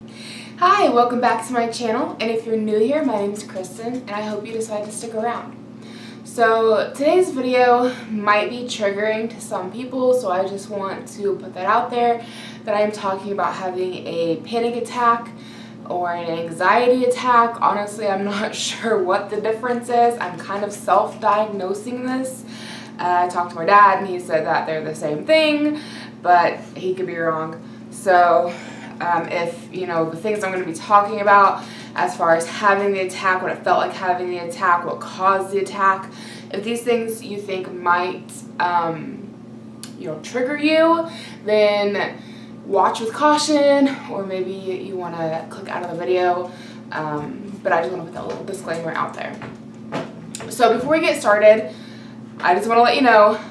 Hi, welcome back to my channel, and if you're new here, my name is Kristen, and I hope you decide to stick around. So today's video might be triggering to some people, so I just want to put that out there, that I'm talking about having a panic attack or an anxiety attack. Honestly, I'm not sure what the difference is. I'm kind of self-diagnosing this. I talked to my dad, and he said that they're the same thing, but he could be wrong. So if the things I'm going to be talking about as far as having the attack, what it felt like having the attack, what caused the attack, if these things you think might trigger you, then watch with caution, or maybe you want to click out of the video, but I just want to put that little disclaimer out there. So before we get started, I just want to let you know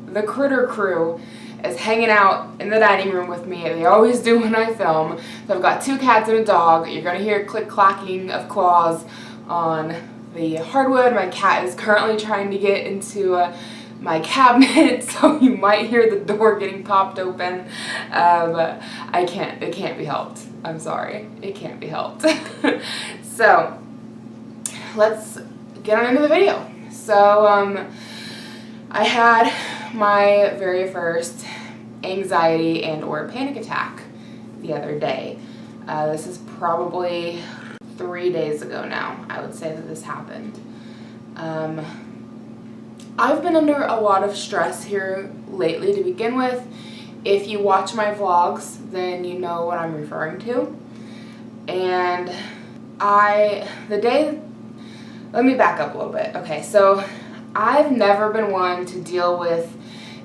the Critter crew is hanging out in the dining room with me. They always do when I film. So I've got 2 cats and a dog. You're going to hear click-clacking of claws on the hardwood. My cat is currently trying to get into my cabinet, so you might hear the door getting popped open. But it can't be helped. I'm sorry. It can't be helped. So let's get on into the video. So I had my very first anxiety and or panic attack the other day. This is probably 3 days ago now, I would say, that this happened. I've been under a lot of stress here lately to begin with. If you watch my vlogs, then you know what I'm referring to. And let me back up a little bit. Okay, so I've never been one to deal with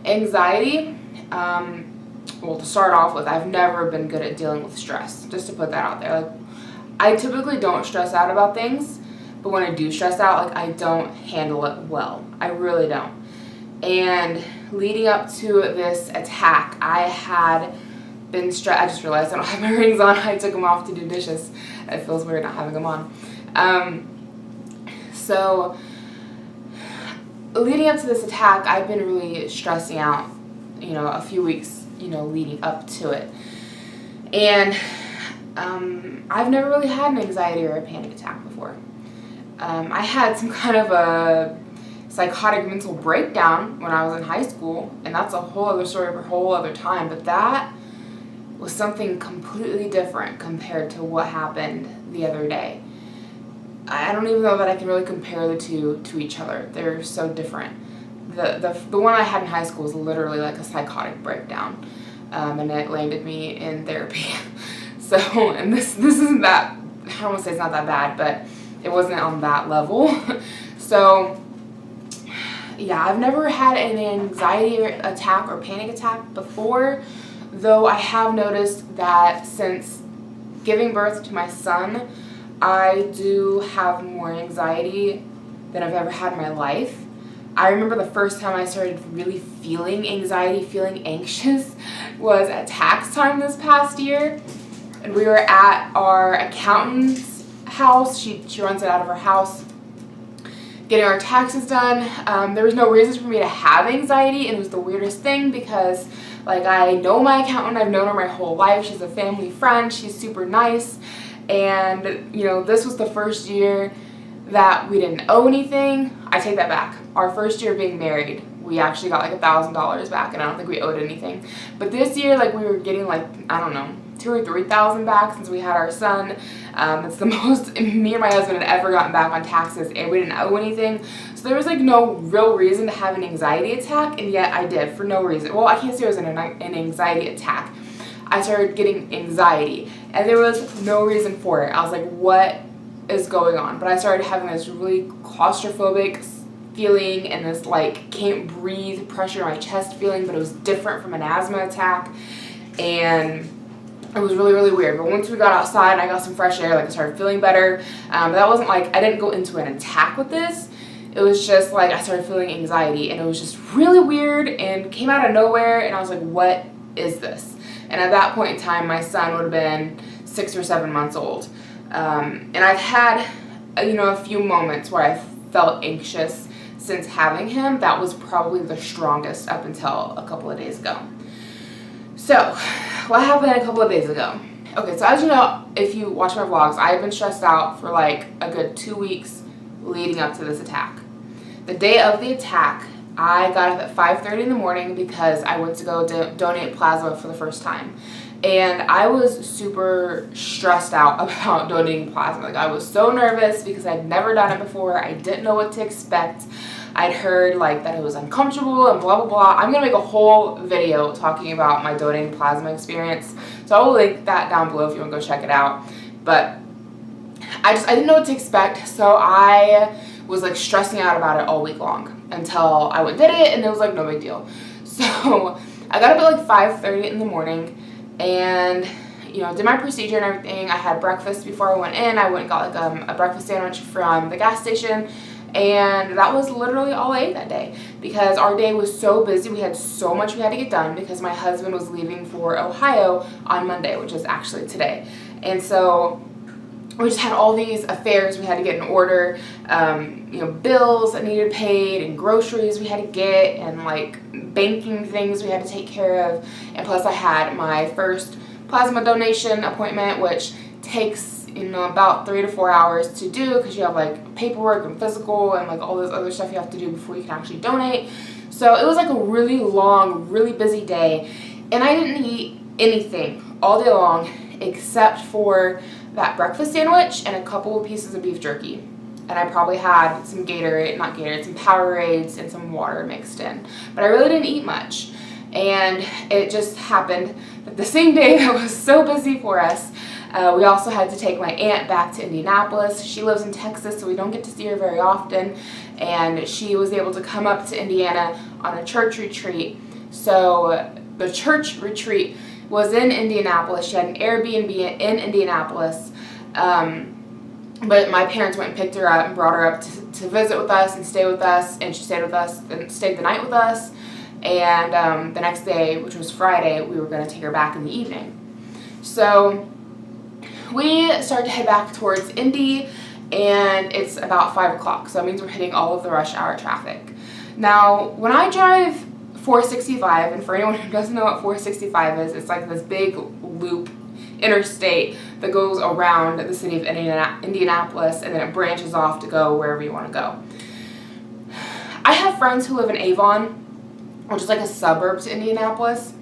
anxiety. Well, to start off with, I've never been good at dealing with stress, just to put that out there. Like, I typically don't stress out about things, but when I do stress out, like, I don't handle it well. I really don't. And leading up to this attack, I had been stressed. I just realized I don't have my rings on. I took them off to do dishes. It feels weird not having them on. So leading up to this attack, I've been really stressing out, a few weeks, leading up to it. And I've never really had an anxiety or a panic attack before. I had some kind of a psychotic mental breakdown when I was in high school, and that's a whole other story for a whole other time, but that was something completely different compared to what happened the other day. I don't even know that I can really compare the two to each other. They're so different. The one I had in high school was literally like a psychotic breakdown, and it landed me in therapy. So, and this isn't that, I don't want to say it's not that bad, but it wasn't on that level. So, yeah, I've never had an anxiety attack or panic attack before, though I have noticed that since giving birth to my son, I do have more anxiety than I've ever had in my life. I remember the first time I started really feeling anxiety, feeling anxious, was at tax time this past year. And we were at our accountant's house. She runs it out of her house, getting our taxes done. There was no reason for me to have anxiety, and it was the weirdest thing because, like, I know my accountant. I've known her my whole life. She's a family friend. She's super nice. And, this was the first year that we didn't owe anything. I take that back. Our first year being married, we actually got like $1,000 back, and I don't think we owed anything. But this year, like, we were getting like, I don't know, $2,000 or $3,000 back since we had our son. It's the most me and my husband had ever gotten back on taxes, and we didn't owe anything. So there was like no real reason to have an anxiety attack, and yet I did for no reason. Well, I can't say it was an anxiety attack. I started getting anxiety, and there was no reason for it. I was like, what is going on? But I started having this really claustrophobic feeling and this like can't breathe, pressure in my chest feeling, but it was different from an asthma attack, and it was really, really weird. But once we got outside and I got some fresh air, like, I started feeling better. But that wasn't like, I didn't go into an attack with this. It was just like I started feeling anxiety, and it was just really weird and came out of nowhere, and I was like, what is this? And at that point in time, my son would have been 6 or 7 months old. And I've had, a few moments where I felt anxious since having him. That was probably the strongest up until a couple of days ago. So, what happened a couple of days ago? Okay, so as you know, if you watch my vlogs, I've been stressed out for like a good 2 weeks leading up to this attack. The day of the attack, I got up at 5:30 in the morning because I went to go donate plasma for the first time. And I was super stressed out about donating plasma. Like, I was so nervous because I'd never done it before. I didn't know what to expect. I'd heard like that it was uncomfortable and blah blah blah. I'm gonna make a whole video talking about my donating plasma experience, so I will link that down below if you want to go check it out. But I didn't know what to expect, so I was like stressing out about it all week long until I went and did it, and it was like no big deal. So I got up at like 5:30 in the morning and, you know, did my procedure and everything. I had breakfast before I went in. I went and got like a breakfast sandwich from the gas station, and that was literally all I ate that day because our day was so busy. We had so much we had to get done because my husband was leaving for Ohio on Monday, which is actually today. And so we just had all these affairs we had to get in order, you know, bills that needed paid and groceries we had to get and like banking things we had to take care of. And plus I had my first plasma donation appointment, which takes, you know, about 3 to 4 hours to do because you have like paperwork and physical and like all this other stuff you have to do before you can actually donate. So it was like a really long, really busy day, and I didn't eat anything all day long except for that breakfast sandwich and a couple of pieces of beef jerky. And I probably had some Gatorade, not Gatorade, some Powerades and some water mixed in. But I really didn't eat much. And it just happened that the same day that was so busy for us, we also had to take my aunt back to Indianapolis. She lives in Texas, so we don't get to see her very often. And she was able to come up to Indiana on a church retreat. So the church retreat was in Indianapolis. She had an Airbnb in Indianapolis. But my parents went and picked her up and brought her up to visit with us and stay with us. And she stayed with us and stayed the night with us. And the next day, which was Friday, we were going to take her back in the evening. So we started to head back towards Indy, and it's about 5 o'clock. So that means we're hitting all of the rush hour traffic. Now, when I drive 465, and for anyone who doesn't know what 465 is, it's like this big loop interstate that goes around the city of Indianapolis, and then it branches off to go wherever you want to go. I have friends who live in Avon, which is like a suburb to Indianapolis,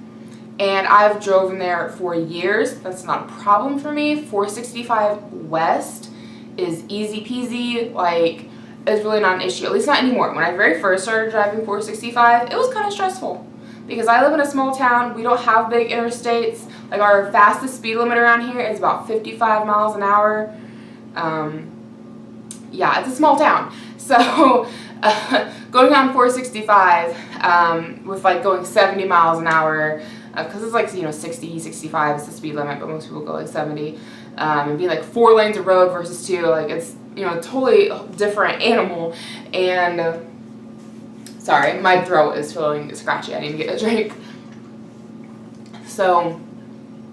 and I've driven there for years. That's not a problem for me. 465 West is easy peasy, like it's really not an issue, at least not anymore. When I very first started driving 465, it was kind of stressful because I live in a small town. We don't have big interstates. Like, our fastest speed limit around here is about 55 miles an hour. Yeah, it's a small town. So going on 465 with like going 70 miles an hour, because it's like, you know, 60, 65 is the speed limit, but most people go like 70, and be like 4 lanes of road versus 2, like it's, you know, a totally different animal. And sorry, my throat is feeling scratchy. I need to get a drink. So,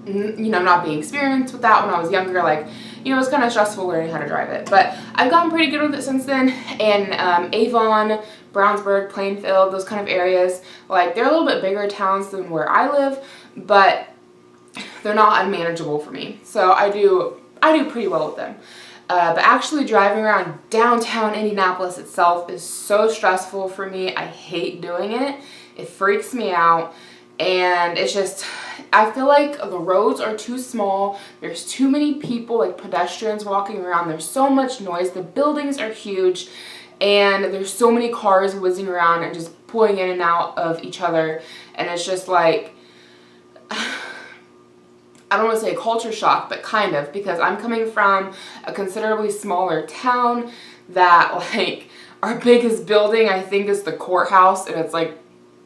you know, not being experienced with that when I was younger, like, you know, it was kind of stressful learning how to drive it. But I've gotten pretty good with it since then. And Avon, Brownsburg, Plainfield, those kind of areas, like, they're a little bit bigger towns than where I live, but they're not unmanageable for me. So I do pretty well with them. But actually driving around downtown Indianapolis itself is so stressful for me. I hate doing it. It freaks me out. And it's just, I feel like the roads are too small. There's too many people, like pedestrians, walking around. There's so much noise. The buildings are huge. And there's so many cars whizzing around and just pulling in and out of each other. And it's just like, I don't want to say a culture shock, but kind of, because I'm coming from a considerably smaller town that, like, our biggest building, I think, is the courthouse, and it's like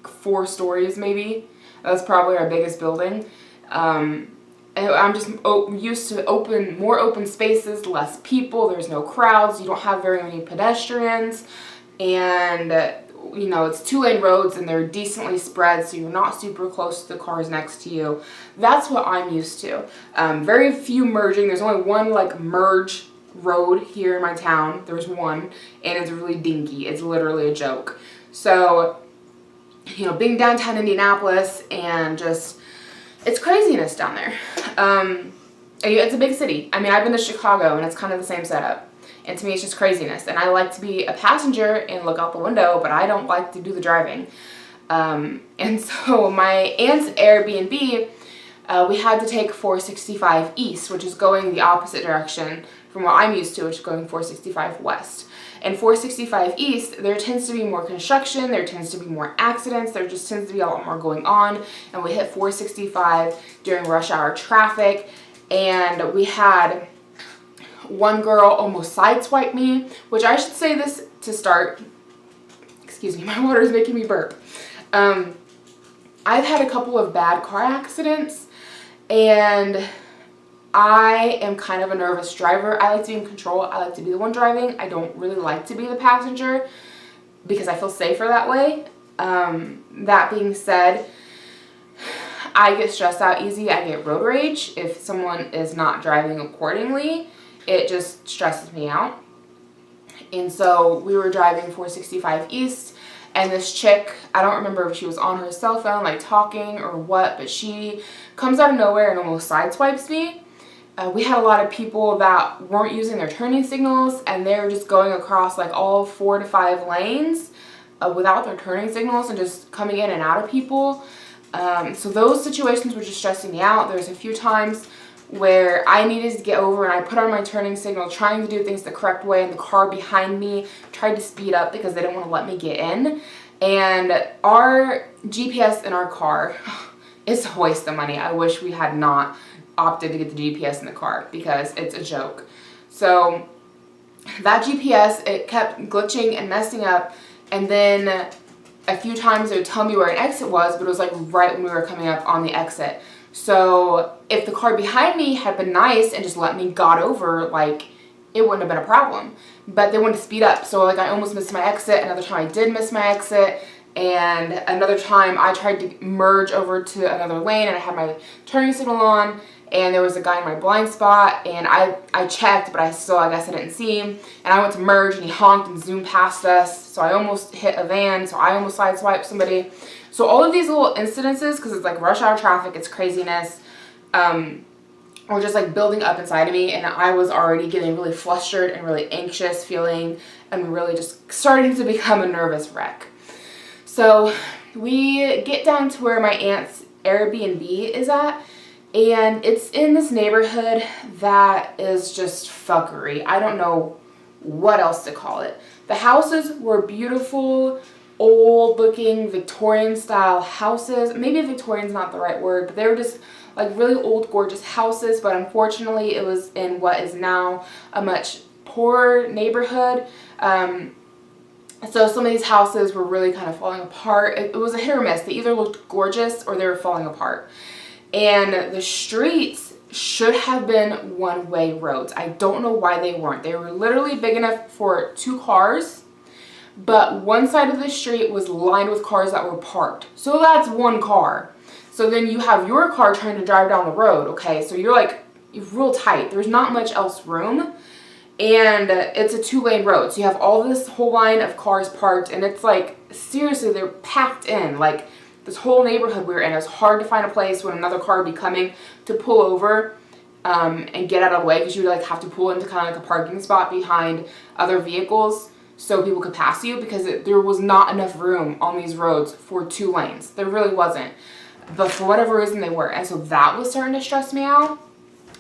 4 stories maybe. That's probably our biggest building. And I'm just used to more open spaces, less people, there's no crowds, you don't have very many pedestrians, and you know, it's 2-lane roads and they're decently spread, so you're not super close to the cars next to you. That's what I'm used to. Very few merging. There's only one like merge road here in my town. There's one, and it's really dinky. It's literally a joke. So, you know, being downtown Indianapolis and just, it's craziness down there. It's a big city. I mean, I've been to Chicago, and it's kind of the same setup. And to me, it's just craziness. And I like to be a passenger and look out the window, but I don't like to do the driving. And so my aunt's Airbnb, we had to take 465 east, which is going the opposite direction from what I'm used to, which is going 465 west. And 465 east, there tends to be more construction, there tends to be more accidents, there just tends to be a lot more going on. And we hit 465 during rush hour traffic, and we had one girl almost sideswipe me, which I should say this to start. Excuse me, my water is making me burp. I've had a couple of bad car accidents, and I am kind of a nervous driver. I like to be in control. I like to be the one driving. I don't really like to be the passenger because I feel safer that way. That being said, I get stressed out easy. I get road rage if someone is not driving accordingly. It just stresses me out. And so we were driving 465 east, and this chick, I don't remember if she was on her cell phone like talking or what, but she comes out of nowhere and almost sideswipes me. We had a lot of people that weren't using their turning signals, and they were just going across like all 4 to 5 lanes without their turning signals and just coming in and out of people. So those situations were just stressing me out. There's a few times where I needed to get over, and I put on my turning signal trying to do things the correct way, and the car behind me tried to speed up because they didn't want to let me get in. And our GPS in our car is a waste of money. I wish we had not opted to get the GPS in the car because it's a joke. So that GPS, it kept glitching and messing up, and then a few times it would tell me where an exit was, but it was like right when we were coming up on the exit. So if the car behind me had been nice and just let me got over, like, it wouldn't have been a problem. But they wanted to speed up, so like I almost missed my exit. Another time I did miss my exit, and another time I tried to merge over to another lane, and I had my turning signal on, and there was a guy in my blind spot, and I checked, but I guess I didn't see him, and I went to merge, and he honked and zoomed past us, so I almost hit a van, so I almost sideswiped somebody. So all of these little incidences, because it's like rush hour traffic, it's craziness, were just like building up inside of me, and I was already getting really flustered and really anxious feeling, and really just starting to become a nervous wreck. So we get down to where my aunt's Airbnb is at, and it's in this neighborhood that is just fuckery. I don't know what else to call it. The houses were beautiful, old looking Victorian style houses. Maybe Victorian's not the right word, but they were just like really old gorgeous houses, but unfortunately it was in what is now a much poorer neighborhood. So some of these houses were really kind of falling apart. It was a hit or miss. They either looked gorgeous or they were falling apart. And the streets should have been one-way roads. I don't know why they weren't. They were literally big enough for 2 cars, but one side of the street was lined with cars that were parked. So that's 1 car. So then you have your car trying to drive down the road, okay? So you're real tight. There's not much else room. And it's a 2-lane road. So you have all this whole line of cars parked, and it's like, seriously, they're packed in. Like, this whole neighborhood we were in, it was hard to find a place when another car would be coming to pull over and get out of the way, because you would like have to pull into kind of like a parking spot behind other vehicles so people could pass you, because there was not enough room on these roads for 2 lanes. There really wasn't. But for whatever reason they were. And so that was starting to stress me out.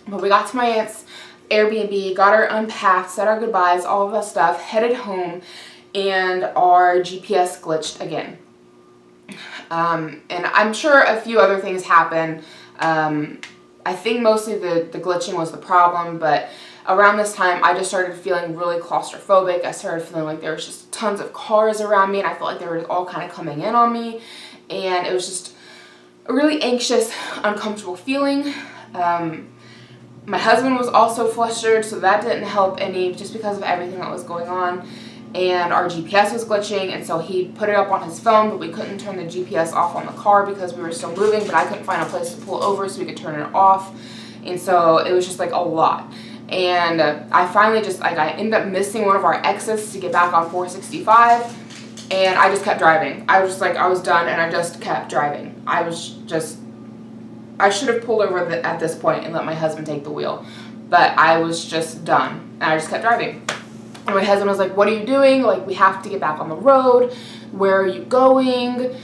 But we got to my aunt's Airbnb, got her unpacked, said our goodbyes, all of that stuff, headed home, and our GPS glitched again. And I'm sure a few other things happened. I think mostly the glitching was the problem, but around this time I just started feeling really claustrophobic. I started feeling like there was just tons of cars around me, and I felt like they were all kind of coming in on me, and it was just a really anxious, uncomfortable feeling. My husband was also flustered, so that didn't help any, just because of everything that was going on. And our GPS was glitching, and so he put it up on his phone, but we couldn't turn the GPS off on the car because we were still moving, but I couldn't find a place to pull over so we could turn it off. And so it was just like a lot. And I finally just, like, I ended up missing one of our exits to get back on 465, and I just kept driving. I was just like, I was done, and I just kept driving. I I should have pulled over at this point and let my husband take the wheel. But I was just done. And I just kept driving. And my husband was like, what are you doing? Like, we have to get back on the road. Where are you going?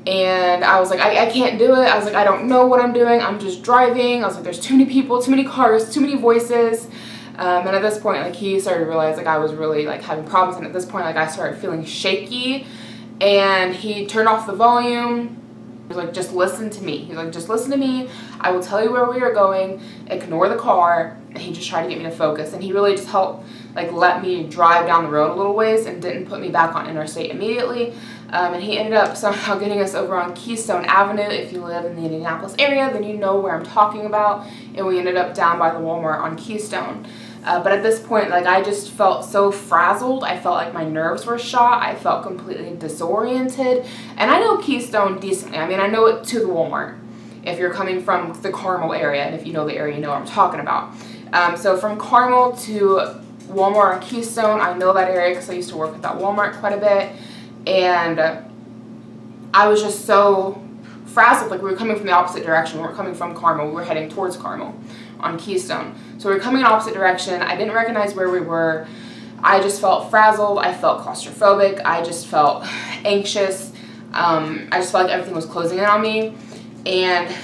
And I was like, I can't do it. I was like, I don't know what I'm doing. I'm just driving. I was like, there's too many people, too many cars, too many voices. And at this point, like, he started to realize, like, I was really, like, having problems. And at this point, like, I started feeling shaky. And he turned off the volume. He was like, just listen to me. He was like, just listen to me. I will tell you where we are going. Ignore the car. And he just tried to get me to focus. And he really just helped, like, let me drive down the road a little ways and didn't put me back on interstate immediately. And he ended up somehow getting us over on Keystone Avenue. If you live in the Indianapolis area, then you know where I'm talking about. And we ended up down by the Walmart on Keystone. But at this point, like, I just felt so frazzled. I felt like my nerves were shot. I felt completely disoriented. And I know Keystone decently. I mean, I know it to the Walmart if you're coming from the Carmel area. And if you know the area, you know what I'm talking about. So from Carmel to Walmart on Keystone, I know that area because I used to work at that Walmart quite a bit. And I was just so frazzled. Like, we were coming from the opposite direction. We weren't coming from Carmel. We were heading towards Carmel on Keystone. So we were coming in opposite direction. I didn't recognize where we were. I just felt frazzled. I felt claustrophobic. I just felt anxious. I just felt like everything was closing in on me. And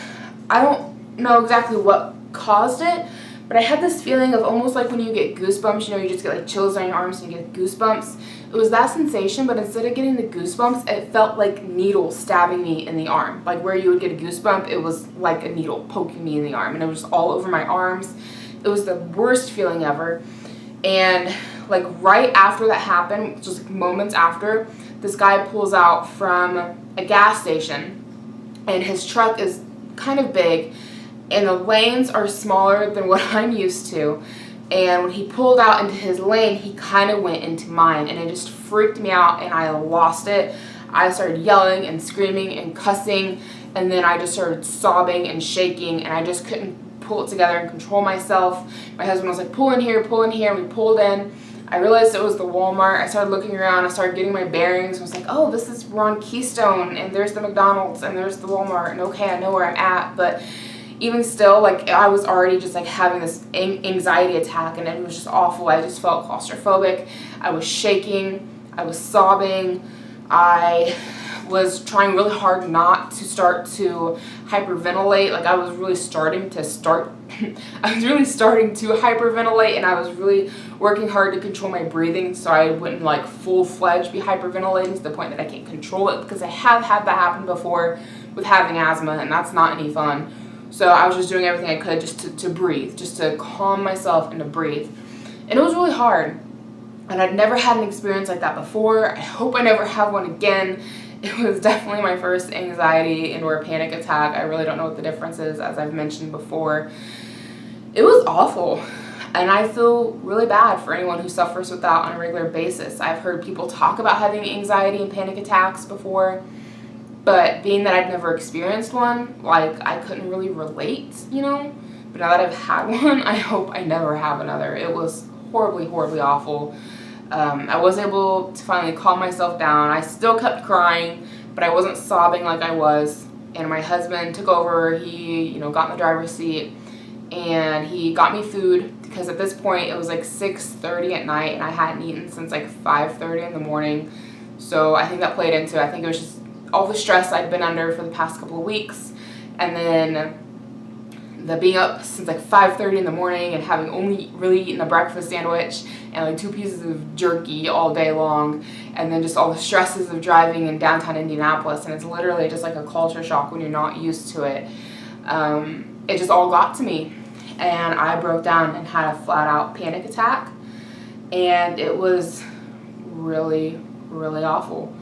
I don't know exactly what caused it, but I had this feeling of almost like when you get goosebumps, you know, you just get like chills on your arms and you get goosebumps. It was that sensation, but instead of getting the goosebumps, it felt like needles stabbing me in the arm. Like where you would get a goosebump, it was like a needle poking me in the arm, and it was just all over my arms. It was the worst feeling ever. And like right after that happened, just like moments after, this guy pulls out from a gas station, and his truck is kind of big, and the lanes are smaller than what I'm used to. And when he pulled out into his lane, he kind of went into mine, and it just freaked me out, and I lost it. I started yelling and screaming and cussing, and then I just started sobbing and shaking, and I just couldn't pull it together and control myself. My husband was like, pull in here, and we pulled in. I realized it was the Walmart. I started looking around. I started getting my bearings. I was like, oh, we're on Keystone, and there's the McDonald's, and there's the Walmart, and okay, I know where I'm at. But even still, like, I was already just like having this anxiety attack, and it was just awful. I just felt claustrophobic. I was shaking. I was sobbing. I was trying really hard not to start to hyperventilate. Like, I was really starting to hyperventilate, and I was really working hard to control my breathing so I wouldn't like full-fledged be hyperventilating to the point that I can't control it, because I have had that happen before with having asthma, and that's not any fun. So I was just doing everything I could just to breathe, just to calm myself and to breathe. And it was really hard. And I'd never had an experience like that before. I hope I never have one again. It was definitely my first anxiety and or panic attack. I really don't know what the difference is, as I've mentioned before. It was awful. And I feel really bad for anyone who suffers with that on a regular basis. I've heard people talk about having anxiety and panic attacks before. But being that I've never experienced one, like, I couldn't really relate, you know? But now that I've had one, I hope I never have another. It was horribly, horribly awful. I was able to finally calm myself down. I still kept crying, but I wasn't sobbing like I was. And my husband took over. He, you know, got in the driver's seat, and he got me food, because at this point it was like 6:30 at night, and I hadn't eaten since like 5:30 in the morning. So I think that played into it. I think it was just all the stress I'd been under for the past couple of weeks, and then the being up since like 5:30 in the morning and having only really eaten a breakfast sandwich and like 2 pieces of jerky all day long, and then just all the stresses of driving in downtown Indianapolis, and it's literally just like a culture shock when you're not used to it. It just all got to me, and I broke down and had a flat-out panic attack, and it was really, really awful.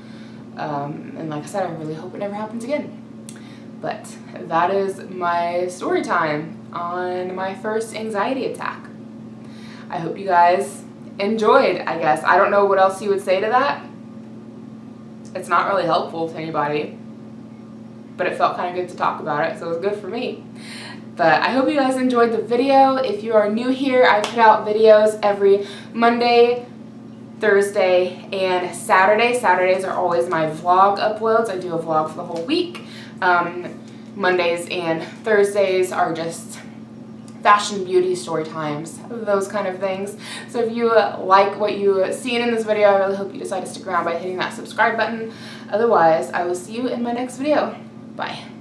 And like I said, I really hope it never happens again. But that is my story time on my first anxiety attack. I hope you guys enjoyed, I guess. I don't know what else you would say to that. It's not really helpful to anybody, but it felt kind of good to talk about it, so it was good for me. But I hope you guys enjoyed the video. If you are new here, I put out videos every Monday, Thursday, and Saturday. Saturdays are always my vlog uploads. I do a vlog for the whole week. Mondays and Thursdays are just fashion beauty story times, those kind of things. So if you like what you seen in this video, I really hope you decide to stick around by hitting that subscribe button. Otherwise, I will see you in my next video. Bye.